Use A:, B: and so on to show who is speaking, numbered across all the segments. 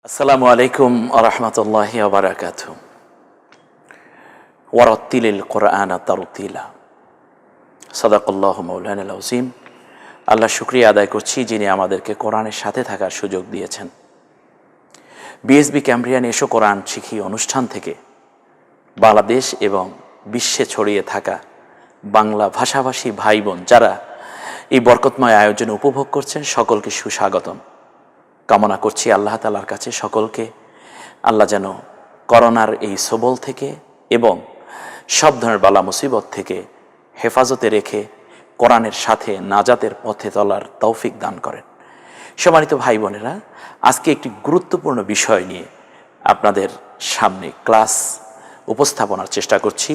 A: আসসালামু আলাইকুম আরহামতুল্লাহি ওয়া বারাকাতুহু। ওয়ারাত্তিলিল কুরআনা তারতিলা। সাদাকাল্লাহু মাওলানাল আযীম। আল্লাহ শুকরিয়া আদায় করছি যিনি আমাদেরকে কোরআনের সাথে থাকার সুযোগ দিয়েছেন। বিএসবি ক্যামব্রিয়ান এসো কোরআন শিখি অনুষ্ঠান থেকে বাংলাদেশ এবং বিশ্বে ছড়িয়ে থাকা বাংলা ভাষাভাষী ভাই বোন যারা এই বরকতময় আয়োজন উপভোগ করছেন সকলকে সুস্বাগতম কামনা করছি আল্লাহ তাআলার কাছে সকলকে আল্লাহ যেন করোনার এই সবল থেকে এবং সব ধরনের বালা মুসিবত থেকে হেফাজতে রেখে কোরআনের সাথে নাজাতের পথে চলার তৌফিক দান করেন। সম্মানিত ভাই বোনেরা, আজকে একটি গুরুত্বপূর্ণ বিষয় নিয়ে আপনাদের সামনে ক্লাস উপস্থাপনার চেষ্টা করছি।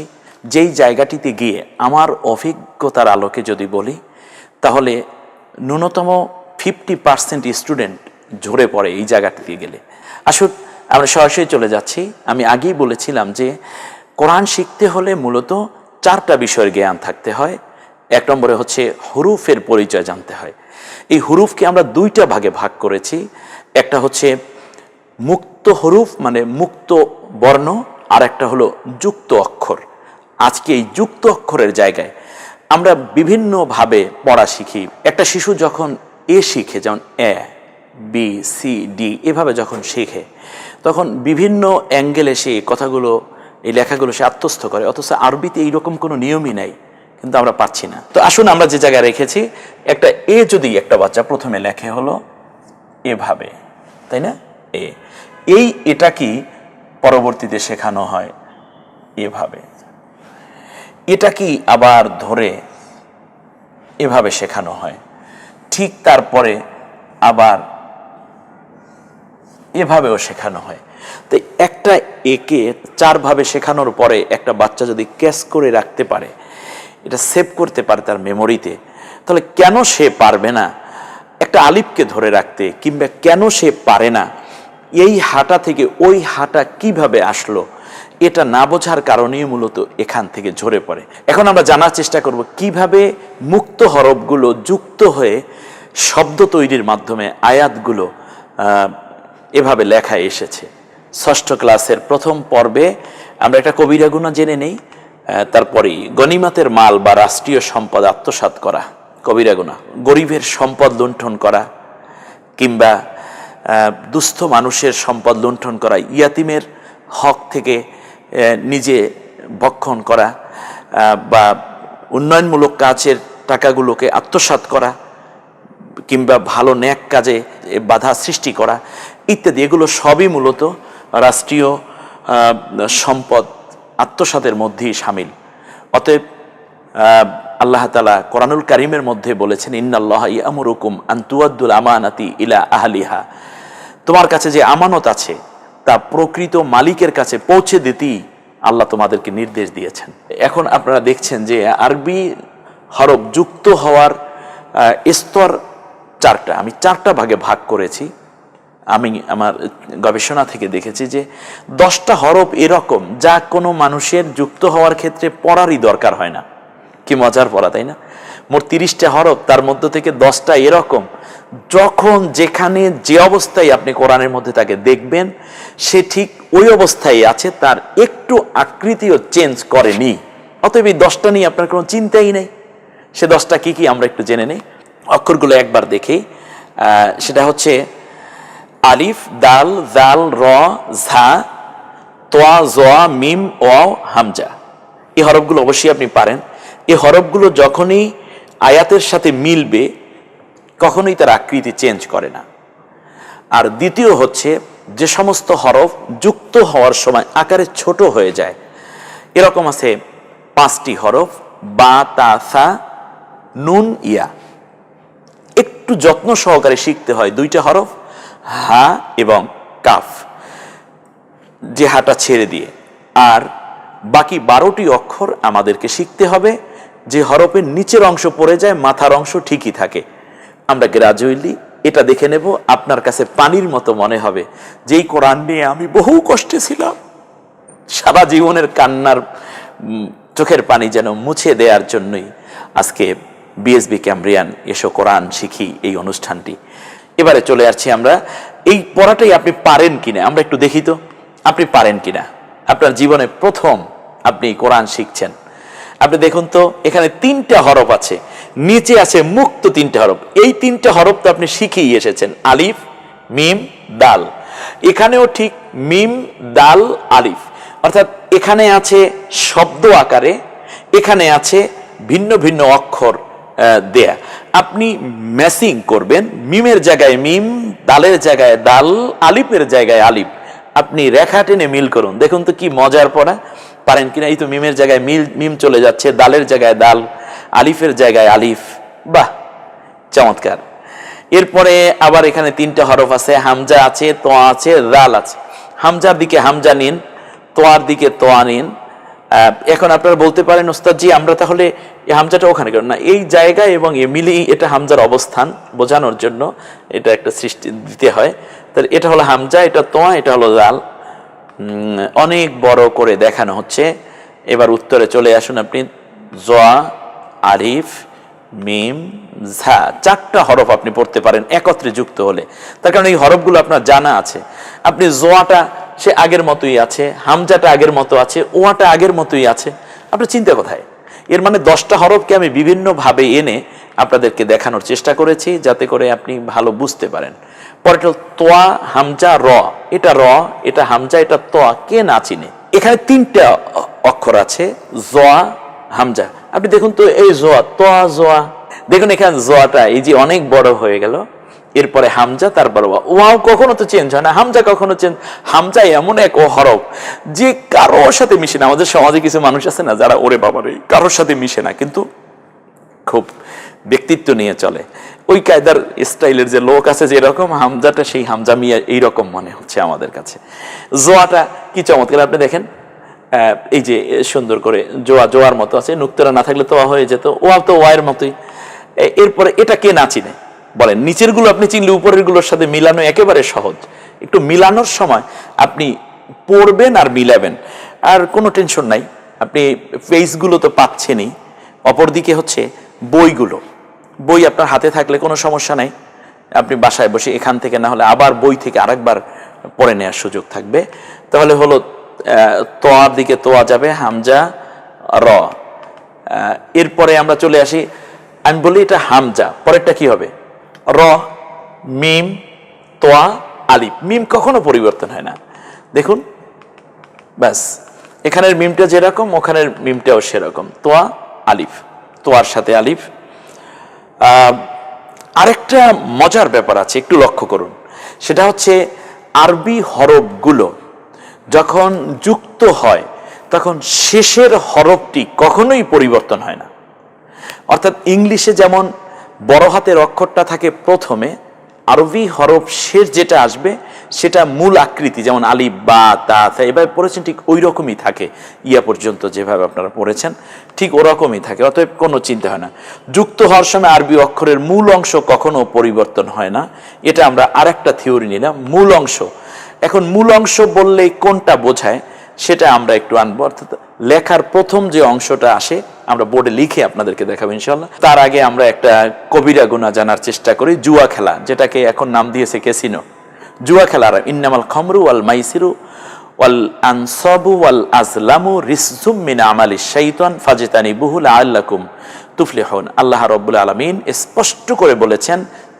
A: যেই জায়গাটিতে গিয়ে আমার অভিজ্ঞতার আলোকে যদি বলি তাহলে ন্যূনতম 50% স্টুডেন্ট ঝরে পড়ে এই জায়গাটিতে গেলে। আসুন আমরা সরাসরি চলে যাচ্ছি। আমি আগেই বলেছিলাম যে কোরআন শিখতে হলে মূলত 4টা বিষয়ের জ্ঞান থাকতে হয়। এক নম্বরে হচ্ছে হুরুফের পরিচয় জানতে হয়। এই হুরুফকে আমরা 2টা ভাগে ভাগ করেছি। একটা হচ্ছে মুক্ত হুরুফ মানে মুক্ত বর্ণ, আর একটা হলো যুক্ত অক্ষর। আজকে এই যুক্ত অক্ষরের জায়গায় আমরা বিভিন্নভাবে পড়া শিখি। একটা শিশু যখন শিখে, যেমন এ বি সি ডি এভাবে যখন শেখে তখন বিভিন্ন অ্যাঙ্গেলে সে কথাগুলো এই লেখাগুলো সে আত্মস্থ করে, অথচ আরবিতে এইরকম কোনো নিয়মই নাই, কিন্তু আমরা পাচ্ছি না। তো আসুন আমরা যে জায়গায় রেখেছি, একটা যদি একটা বাচ্চা প্রথমে লেখে হলো এভাবে, তাই না? এটা কি পরবর্তীতে শেখানো হয় এভাবে, এটা কি আবার ধরে এভাবে শেখানো হয়, ঠিক তারপরে আবার এভাবেও শেখানো হয়। তো একটা একে 4 ভাবে শেখানোর পরে একটা বাচ্চা যদি ক্যাচ করে রাখতে পারে, এটা সেভ করতে পারে তার মেমোরিতে, তাহলে কেন সে পারবে না একটা আলিফকে ধরে রাখতে, কিংবা কেন সে পারে না এই হাঁটা থেকে ওই হাঁটা কিভাবে আসলো, এটা না বোঝার কারণেই মূলত এখান থেকে ঝরে পড়ে। এখন আমরা জানার চেষ্টা করব কিভাবে মুক্ত হরফগুলো যুক্ত হয়ে শব্দ তৈরির মাধ্যমে আয়াতগুলো এভাবে লেখা এসেছে। 6ষ্ঠ ক্লাসের প্রথম পর্বে আমরা একটা কবিরা গুনাহ জেনে নেই, তারপরেই গনিমতের মাল বা রাষ্ট্রীয় সম্পদ আত্মসাৎ করা কবিরা গুনাহ, গরিবের সম্পদ লুণ্ঠন করা, কিংবা দুস্থ মানুষের সম্পদ লুণ্ঠন করা, ইয়াতিমের হক থেকে নিজে ভক্ষণ করা, বা উন্নয়নমূলক কাজের টাকাগুলোকে আত্মসাৎ করা, কিংবা ভালো ন্যাক কাজে বাধা সৃষ্টি করা ইত্যাদি, এগুলো সবই মূলত রাষ্ট্রীয় সম্পদ আত্মসাতের মধ্যেই শামিল। অতএব আল্লাহ তাআলা কোরআনুল কারীমের মধ্যে বলেছেন, ইন্নাল্লাহা ইয়ামুরুকুম আন তুআদ্দুল আমানাতি ইলা আহলিহা, তোমার কাছে যে আমানত আছে তা প্রকৃত মালিকের কাছে পৌঁছে দিতেই আল্লাহ তোমাদেরকে নির্দেশ দিয়েছেন। এখন আপনারা দেখছেন যে আরবি হরফ যুক্ত হওয়ার স্তর 4টা, আমি 4টা ভাগে ভাগ করেছি। আমি আমার গবেষণা থেকে দেখেছি যে 10টা হরফ এরকম যা কোনো মানুষের যুক্ত হওয়ার ক্ষেত্রে পড়ারই দরকার হয় না। কি মজার পড়া, তাই না? মোট 30টা হরফ, তার মধ্য থেকে 10টা এরকম যখন যেখানে যে অবস্থায় আপনি কোরআনের মধ্যে তাকে দেখবেন সে ঠিক ওই অবস্থায় আছে, তার একটু আকৃতিও চেঞ্জ করেনি। অতএব এই 10টা নিয়ে আপনার কোনো চিন্তাই নেই। সে 10টা কি কি আমরা একটু জেনে নেই। অক্ষরগুলো একবার দেখি। সেটা হচ্ছে আলিফ, দাল, জাল, র, ঝা, তোয়া, জোয়া, মিম, ওয়াও, হামজা। এই হরফগুলো অবশ্যই আপনি পারেন। এই হরফগুলো যখনই আয়াতের সাথে মিলবে কখনোই তার আকৃতি চেঞ্জ করে না। আর দ্বিতীয় হচ্ছে যে সমস্ত হরফ যুক্ত হওয়ার সময় আকারে ছোট হয়ে যায়, এরকম আছে 5টি হরফ, বা, তা, সা, নুন, ইয়া। একটু যত্ন সহকারে শিখতে হয় 2টা হরফ, হা এবং কাফ, যে হাটা ছেড়ে দিয়ে। আর বাকি 12টি অক্ষর আমাদেরকে শিখতে হবে যে হরফের নিচের অংশ পড়ে যায়, মাথার অংশ ঠিকই থাকে। আমরা গ্রাজুয়ালি এটা দেখে নেব, আপনার কাছে পানির মতো মনে হবে যেই কোরআন নিয়ে আমি বহু কষ্টে ছিলাম, সারা জীবনের কান্নার চোখের পানি যেন মুছে দেওয়ার জন্যই আজকে বিএসবি ক্যামব্রিয়ান এসো কোরআন শিখি এই অনুষ্ঠানটি। এবারে চলে আসছি আমরা, এই পড়াটাই আপনি পারেন কিনা আমরা একটু দেখি তো, আপনি পারেন কিনা। আপনার জীবনে প্রথম আপনি কোরআন শিখছেন, আপনি দেখুন তো এখানে 3টা হরফ আছে, নিচে আছে মুক্ত 3টা হরফ। এই 3টা হরফ তো আপনি শিখেই এসেছেন, আলিফ মিম দাল। এখানেও ঠিক মিম দাল আলিফ, অর্থাৎ এখানে আছে শব্দ আকারে, এখানে আছে ভিন্ন ভিন্ন অক্ষর দেয়া। আপনি ম্যাচিং করবেন, মিমের জায়গায় মিম, দালের জায়গায় দাল, আলিফের জায়গায় আলিফ। আপনি রেখা টেনে মিল করুন, দেখুন তো কি মজার পড়া। পারেন কিনা? এই তো মিমের জায়গায় মিম চলে যাচ্ছে, দালের জায়গায় দাল, আলিফের জায়গায় আলিফ। বাহ, চমৎকার। এরপরে আবার এখানে 3টা হরফ আছে, হামজা আছে, তোয়া আছে, রাল আছে। হামজার দিকে হামজা নিন, তোয়ার দিকে তোয়া নিন। এখন আপনারা বলতে পারেন ওস্তাদজি আমরা তাহলে এই হামজাটা ওখানে কেন না, এই জায়গায় এবং এ মিলেই এটা হামজার অবস্থান বোঝানোর জন্য এটা একটা সৃষ্টি দিতে হয়। তাহলে এটা হলো হামজা, এটা তোয়া, এটা হলো রাল। অনেক বড় করে দেখানো হচ্ছে। এবার উত্তরে চলে আসুন আপনি। জোয়া, আরিফ, মিম, ঝা, 4টা হরফ আপনি পড়তে পারেন একত্রে যুক্ত হলে, তার কারণ এই হরফগুলো আপনার জানা আছে। আপনি জোয়াটা সে আগের মতোই আছে, হামজাটা আগের মতো আছে, ওয়াটা আগের মতোই আছে, আপনার চিন্তা কোথায়? এর মানে 10টা হরফকে আমি বিভিন্নভাবে এনে আপনাদেরকে দেখানোর চেষ্টা করেছি যাতে করে আপনি ভালো বুঝতে পারেন। পরেটা তোয়া, হামজা, র, এটা র, এটা হামজা, এটা তোয়া, কে না চিনে? এখানে 3টা অক্ষর আছে, জোয়া, হামজা। আপনি দেখুন তো এই জোয়া, তোয়া, জোয়া, দেখুন এখানে জোয়াটা এই যে অনেক বড় হয়ে গেল, এরপরে হামজা, তারপর ওয়াও কখনো তো চেঞ্জ হয় না, হামজা কখনো চেঞ্জ। হামজা এমন এক ও হরফ যে কারোর সাথে মিশে না। আমাদের সমাজে কিছু মানুষ আছে না যারা ওরে বাবারে কারোর সাথে মিশে না, কিন্তু খুব ব্যক্তিত্ব নিয়ে চলে। ওই কায়দার স্টাইলের যে লোক আছে যেরকম, হামজাটা সেই হামজা মিয়া এইরকম মনে হচ্ছে আমাদের কাছে। জোয়াটা কি চমৎকার, আপনি দেখেন এই যে সুন্দর করে জোয়া জোয়ার মতো আছে, নুক্তারা না থাকলে তোয়া হয়ে যেত, ওয়া তো ওয়ার মতোই। এরপরে এটা কে না চিনে বলেন? নিচের গুলো আপনি চিনলে উপরের গুলোর সাথে মিলানো একেবারে সহজ। একটু মিলানোর সময় আপনি পড়বেন আর মিলাবেন, আর কোনো টেনশন নাই। আপনি পেজগুলো তো পাচ্ছেনই, অপরদিকে হচ্ছে বইগুলো, বই আপনার হাতে থাকলে কোনো সমস্যা নাই, আপনি বাসায় বসে এখান থেকে না হলে আবার বই থেকে আরেকবার পড়ে নেওয়ার সুযোগ থাকবে। তাহলে হলো তোয়ার দিকে তোয়া যাবে, হামজা, র। এরপরে আমরা চলে আসি, আমি বলি এটা হামজা, পরেরটা কি হবে? র, মিম, তোয়া, আলিফ। মিম কখনো পরিবর্তন হয় না, দেখুন ব্যাস। এখানের মিমটা যেরকম ওখানের মিমটাও সেরকম, তোয়া, আলিফ, তোয়ার সাথে আলিফ। আরেকটা মজার ব্যাপার আছে, একটু লক্ষ্য করুন, সেটা হচ্ছে আরবি হরফগুলো যখন যুক্ত হয় তখন শেষের হরফটি কখনোই পরিবর্তন হয় না। অর্থাৎ ইংলিশে যেমন বড় হাতের অক্ষরটা থাকে প্রথমে, আরবি হরফ শেষ যেটা আসবে সেটা মূল আকৃতি, যেমন আলিফ, বা, তা, এভাবে পড়েছেন ঠিক ওই রকমই থাকে, ইয়া পর্যন্ত যেভাবে আপনারা পড়েছেন ঠিক ওরকমই থাকে। অতএব কোনো চিন্তা হয় না। যুক্ত হওয়ার সময় আরবি অক্ষরের মূল অংশ কখনো পরিবর্তন হয় না। এটা আমরা আরেকটা থিওরি নিলাম, মূল অংশ। এখন মূল অংশ বললে কোনটা বোঝায় সেটা আমরা একটু আনবো, অর্থাৎ লেখার প্রথম যে অংশটা আসে আমরা বোর্ডে লিখে আপনাদেরকে দেখাবো ইনশাল্লাহ। তার আগে আমরা একটা কবিরা গুনাহ জানার চেষ্টা করি। জুয়া খেলা, যেটাকে এখন নাম দিয়েছে ক্যাসিনো, জুয়া খেলার ইন্নামাল খামরু ওয়াল মাইসিরু ওয়াল আনসাবু ওয়াল আজলামু রিসজুম মিন আমালিশ শাইতান ফাজতানিবুহু লাআল্লাকুম তুফলিহুন। আল্লাহ রাব্বুল আলামিন স্পষ্ট করে বলেছেন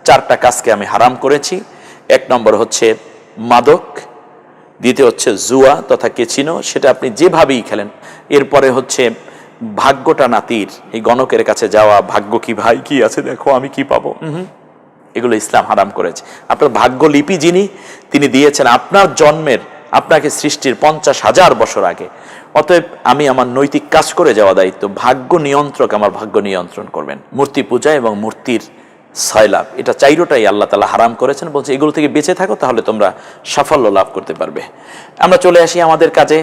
A: 4টা কাজকে আমি হারাম করেছি। 1 নম্বর হচ্ছে মাদক, দ্বিতীয় হচ্ছে জুয়া তথা কেচিনো, সেটা আপনি যেভাবেই খেলেন। এরপরে হচ্ছে ভাগ্যটা নাতির, এই গণকের কাছে যাওয়া, ভাগ্য কি ভাই, কি আছে দেখো আমি কি পাবো, এগুলো ইসলাম হারাম করেছে। আপনার ভাগ্য লিপি যিনি, তিনি দিয়েছেন আপনার জন্মের, আপনাকে সৃষ্টির 50,000 বছর আগে। অতএব আমি আমার নৈতিক কাজ করে যাওয়া দায়িত্ব, ভাগ্য নিয়ন্ত্রক আমার ভাগ্য নিয়ন্ত্রণ করবেন। মূর্তি পূজা এবং মূর্তির সয়লাভ, এটা 4টাই আল্লাহ তাআলা হারাম করেছেন, বলছে এগুলো থেকে বেঁচে থাকো তাহলে তোমরা সাফল্য লাভ করতে পারবে। আমরা চলে আসি আমাদের কাজে।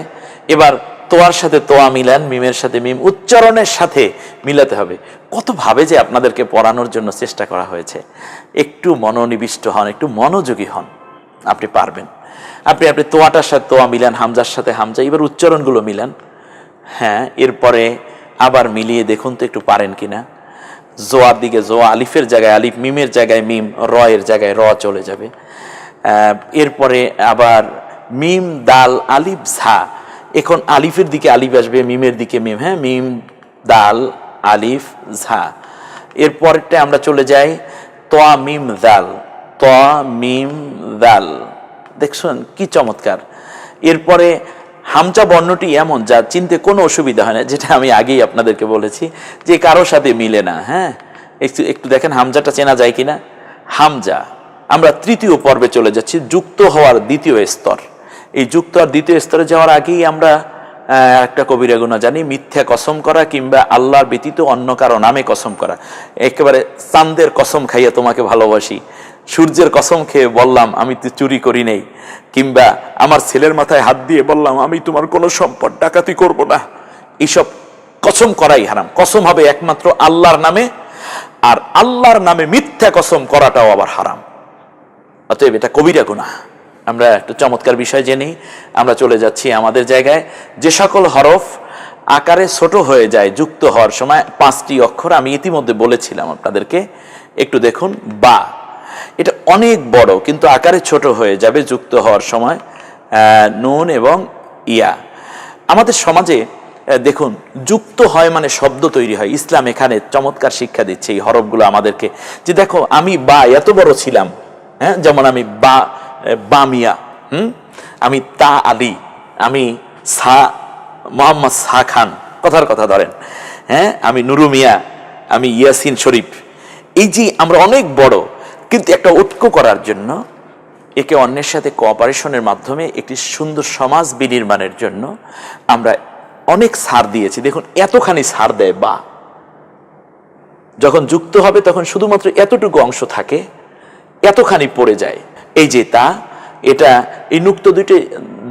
A: এবার তোয়ার সাথে তোয়া মিলান, মিমের সাথে মিম, উচ্চারণের সাথে মিলাতে হবে। কত ভাবে যে আপনাদেরকে পড়ানোর জন্য চেষ্টা করা হয়েছে। একটু মনোনিবিষ্ট হন, একটু মনোযোগী হন, আপনি পারবেন। আপনি তোয়াটার সাথে তোয়া মিলান, হামজার সাথে হামজা, এবার উচ্চারণগুলো মিলান। হ্যাঁ, এরপরে আবার মিলিয়ে দেখুন তো একটু পারেন কিনা। জোয়ার দিকে জোয়া, আলিফের জায়গায় আলিফ, মিমের জায়গায় মিম, র এর জায়গায় র চলে যাবে। এরপরে আবার মিম দাল আলিফ ঝা, এখন আলিফের দিকে আলিফ আসবে, মিমের দিকে মিম, হ্যাঁ, মিম দাল আলিফ ঝা। এরপরটা আমরা চলে যাই তোয়া মিম দাল, তোয়া মিম দাল, দেখছেন কি চমৎকার। এরপরে হামজা বর্ণটি এমন যা চিনতে কোনো অসুবিধা হয় না, যেটা আমি আগেই আপনাদেরকে বলেছি যে কারোর সাথে মিলে না। হ্যাঁ, একটু একটু দেখেন হামজাটা চেনা যায় কিনা। হামজা, আমরা তৃতীয় পর্বে চলে যাচ্ছি, যুক্ত হওয়ার দ্বিতীয় স্তর। এই যুক্ত হওয়ার দ্বিতীয় স্তরে যাওয়ার আগেই আমরা একটা কবিরা গুনাহ জানি, মিথ্যা কসম করা কিংবা আল্লাহর ব্যতীত অন্য কারো নামে কসম করা। একেবারে চাঁদের কসম খাইয়া তোমাকে ভালোবাসি, সূর্যের কসম খেয়ে বললাম আমি তো চুরি করি নেই, কিংবা আমার ছেলের মাথায় হাত দিয়ে বললাম আমি তোমার কোনো সম্পদ ডাকাতি করব না। এইসব কসম করাই হারাম। কসম হবে একমাত্র আল্লাহর নামে, আর আল্লাহর নামে মিথ্যা কসম করাটাও আবার হারাম। অতএব এটা কবিরা গুনাহ। আমরা একটু চমৎকার বিষয় জেনেই আমরা চলে যাচ্ছি আমাদের জায়গায়। যে সকল হরফ আকারে ছোট হয়ে যায় যুক্ত হওয়ার সময়, 5টি অক্ষর আমি ইতিমধ্যে বলেছিলাম আপনাদেরকে, একটু দেখুন। বা, এটা অনেক বড় কিন্তু আকারে ছোট হয়ে যাবে যুক্ত হওয়ার সময়, নুন এবং ইয়া। আমাদের সমাজে দেখুন যুক্ত হয় মানে শব্দ তৈরি হয়। ইসলাম এখানে চমৎকার শিক্ষা দিচ্ছে এই হরফগুলো আমাদেরকে, যে দেখো আমি বা এত বড় ছিলাম, হ্যাঁ, যেমন আমি বা বামিয়া, আমি তা আলী, আমি সা মোহাম্মদ সা খান, কথার কথা ধরেন, হ্যাঁ, আমি নুরু মিয়া, আমি ইয়াসিন শরীফ। এই যে আমরা অনেক বড়, কিন্তু একটা ঐক্য করার জন্য, একে অন্যের সাথে কোঅপারেশনের মাধ্যমে একটি সুন্দর সমাজ বিনির্মাণের জন্য আমরা অনেক ছাড় দিয়েছি। দেখুন এতখানি ছাড় দেয় বা, যখন যুক্ত হবে তখন শুধুমাত্র এতটুকু অংশ থাকে, এতখানি পড়ে যায়। এই যে তা, এটা এই নুক্ত দুইটি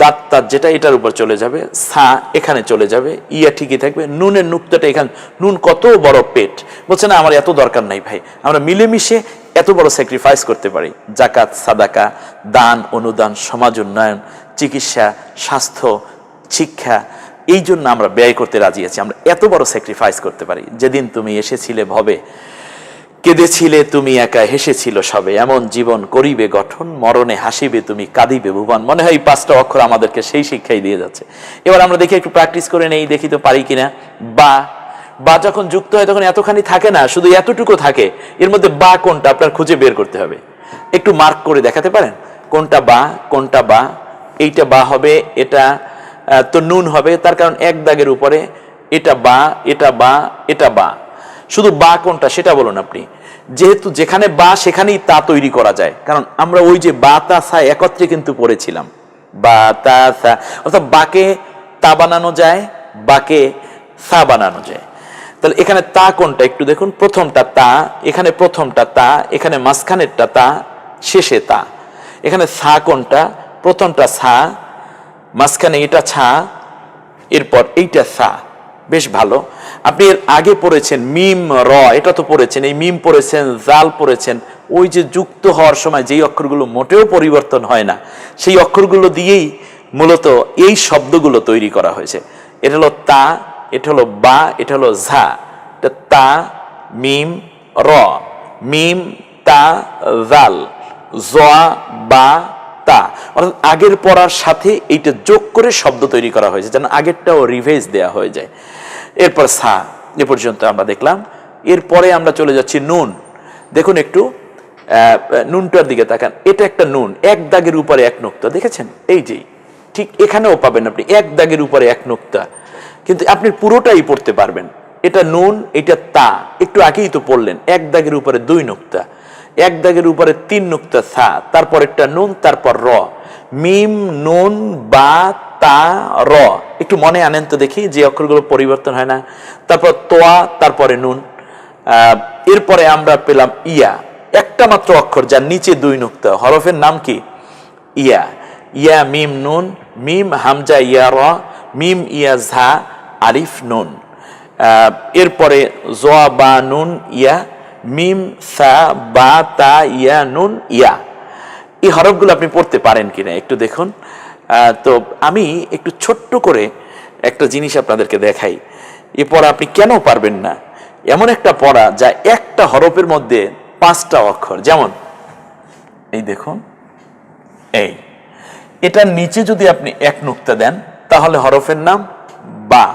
A: দাঁত তার যেটা এটার উপর চলে যাবে, সা এখানে চলে যাবে, ইয়া ঠিকই থাকবে, নুনের নুক্তাটা এখানে, নুন কত বড় পেট, বলছে না আমার এত দরকার নাই ভাই, আমরা মিলেমিশে এত বড় স্যাক্রিফাইস করতে পারি। জাকাত, সাদাকা, দান, অনুদান, সমাজ উন্নয়ন, চিকিৎসা, স্বাস্থ্য, শিক্ষা, এই জন্য আমরা ব্যয় করতে রাজি আছি। আমরা এত বড় স্যাক্রিফাইস করতে পারি। যেদিন তুমি এসেছিলে ভবে, কেঁদেছিলে তুমি একা, হেসেছিল সবে, এমন জীবন করিবে গঠন, মরণে হাসিবে তুমি, কাঁদিবে ভুবন। মনে হয় এই 5টা অক্ষর আমাদেরকে সেই শিক্ষাই দিয়ে যাচ্ছে। এবার আমরা দেখি একটু প্র্যাকটিস করে নেই, দেখি তো পারি কিনা। বা, বা যখন যুক্ত হয় তখন এতখানি থাকে না, শুধু এতটুকু থাকে। এর মধ্যে বা কোনটা আপনার খুঁজে বের করতে হবে। একটু মার্ক করে দেখাতে পারেন কোনটা বা, কোনটা বা। এইটা বা হবে, এটা তো নুন হবে, তার কারণ এক দাগের উপরে এটা বা, এটা বা, এটা বা। শুধু বা কোনটা সেটা বলুন আপনি। যেহেতু যেখানে বা সেখানেই তা তৈরি করা যায়, কারণ আমরা ওই যে বা তা সা একত্রে কিন্তু পড়েছিলাম, বা তা সা, অর্থাৎ বাকে তা বানানো যায়, বাকে সা বানানো যায়। তাহলে এখানে তা কোনটা একটু দেখুন। প্রথমটা তা, এখানে প্রথমটা তা, এখানে মাঝখানেরটা তা, শেষে তা। এখানে সা কোনটা, প্রথমটা সা, মাঝখানে এটা ছা, এরপর এইটা সা। বেশ ভালো। আপনি এর আগে পড়েছেন মিম র, এটা তো পড়েছেন, এই মিম পড়েছেন, জাল পড়েছেন। ওই যে যুক্ত হওয়ার সময় যেই অক্ষরগুলো মোটেও পরিবর্তন হয় না, সেই অক্ষরগুলো দিয়েই মূলত এই শব্দগুলো তৈরি করা হয়েছে। এটা হলো তা, এটা হলো বা, এটা হলো ঝা। তা, মিম, র, মিম, তা, জাল, জোয়া, বা, তা। অর্থাৎ আগের পড়ার সাথে এইটা যোগ করে শব্দ তৈরি করা হয়েছে, যেন আগেরটাও রিভাইজ দেয়া হয়ে যায়। এরপর সা, এ পর্যন্ত আমরা দেখলাম। এরপরে আমরা চলে যাচ্ছি নুন। দেখুন একটু নুনটার দিকে তাকান। এটা একটা নুন, এক দাগের উপরে এক নুক্তা, দেখেছেন? এই যে ঠিক এখানেও পাবেন আপনি এক দাগের উপরে এক নুক্তা, কিন্তু আপনি পুরোটাই পড়তে পারবেন। এটা নুন, এটা তা, একটু আগেই তো পড়লেন। এক দাগের উপরে 2 নুক্তা, এক দাগের উপরে 3 নুক্তা সা, তারপর একটা নুন, তারপর র। মিম, নুন, বা, তা, র। একটু মনে আনেন তো দেখি যে অক্ষরগুলো পরিবর্তন হয় না। তারপর তোয়া, তারপরে নুন। এরপরে আমরা পেলাম ইয়া, একটা মাত্র অক্ষর যার নিচে 2 নুক্তা। হরফের নাম কি? ইয়া। ইয়া মিম নুন, মিম হামজা ইয়া র, মিম ইয়া ঝা, আলিফ নুন। এরপরে জোয়া বা নুন ইয়া, মিম সা বা তা ইয়া নুন ইয়া। এই হরফগুলো আপনি পড়তে পারেন কিনা একটু দেখুন। তো আমি একটু ছোট্ট করে একটা জিনিস আপনাদেরকে দেখাই, এরপর আপনি কেন পারবেন না এমন একটা পড়া যা একটা হরফের মধ্যে 5টা অক্ষর। যেমন এই দেখুন, এই এটার নিচে যদি আপনি 1 নুক্তা দেন তাহলে হরফের নাম বা,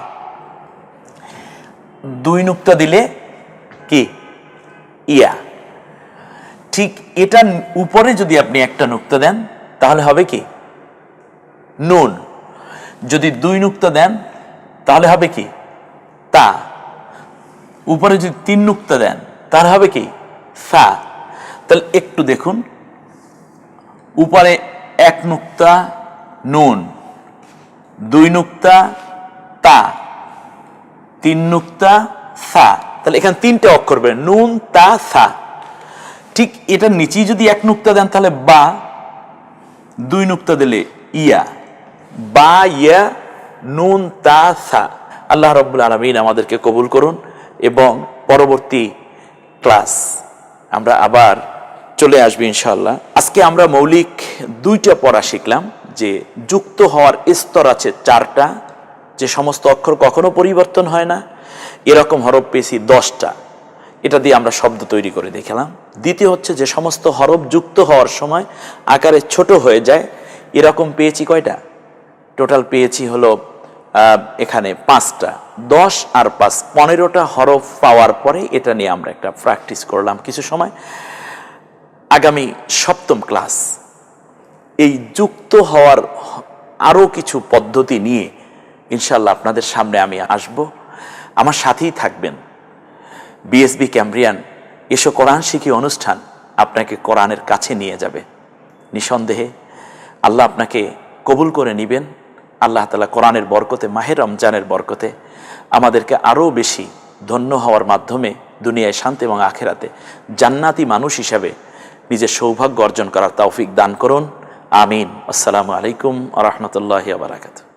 A: 2 নুক্তা দিলে কি ইয়া। ঠিক এটার উপরে যদি আপনি 1টা নুক্তা দেন তাহলে হবে কি নুন। যদি 2 নুক্তা দেন তাহলে হবে কি তা। উপরে যদি 3 নুক্তা দেন তাহলে হবে কি সা। তাহলে একটু দেখুন, উপরে 1 নুক্তা নুন, 2 নুক্তা তা, 3 নুক্তা সা। তাহলে এখানে 3টে অক্ষর হবে নুন তা সা। ঠিক এটার নিচেই যদি 1 নুক্তা দেন তাহলে বা, 2 নুক্তা দিলে ইয়া, বা ইয়া নুন তা সা। আল্লাহ রাব্বুল আলামিন আমাদেরকে কবুল করুন এবং পরবর্তী ক্লাস আমরা আবার চলে আসবো ইনশাআল্লাহ। আজকে আমরা মৌলিক 2টা পড়া শিখলাম, যে যুক্ত হওয়ার স্তর আছে 4টা, যে সমস্ত অক্ষর কখনো পরিবর্তন হয় না, এরকম হরফ পেয়েছি 10টা। এটা দিয়ে আমরা শব্দ তৈরি করে দেখলাম। দ্বিতীয় হচ্ছে যে সমস্ত হরফ যুক্ত হওয়ার সময় আকারে ছোট হয়ে যায়, এরকম পেয়েছি কয়টা, টোটাল পেয়েছি হলো এখানে 5টা। 10 আর 5 15টা হরফ পাওয়ার পরে এটা নিয়ে আমরা একটা প্র্যাকটিস করলাম কিছু সময়। আগামী 7ম ক্লাস এই যুক্ত হওয়ার আরও কিছু পদ্ধতি নিয়ে ইনশাআল্লাহ আপনাদের সামনে আমি আসব। আমার সাথেই থাকবেন। বিএসবি ক্যামব্রিয়ান এসো কোরআন শিখি অনুষ্ঠান আপনাকে কোরআনের কাছে নিয়ে যাবে। নিঃসন্দেহে আল্লাহ আপনাকে কবুল করে নেবেন। আল্লাহ তাআলা কোরআনের বরকতে, মাহে রমজানের বরকতে আমাদেরকে আরও বেশি ধন্য হওয়ার মাধ্যমে দুনিয়ায় শান্তি এবং আখেরাতে জান্নাতি মানুষ হিসাবে নিজের সৌভাগ্য অর্জন করার তৌফিক দান করুন। আমিন। আসসালামু আলাইকুম ওয়া রাহমাতুল্লাহি ওয়া বারাকাতুহু।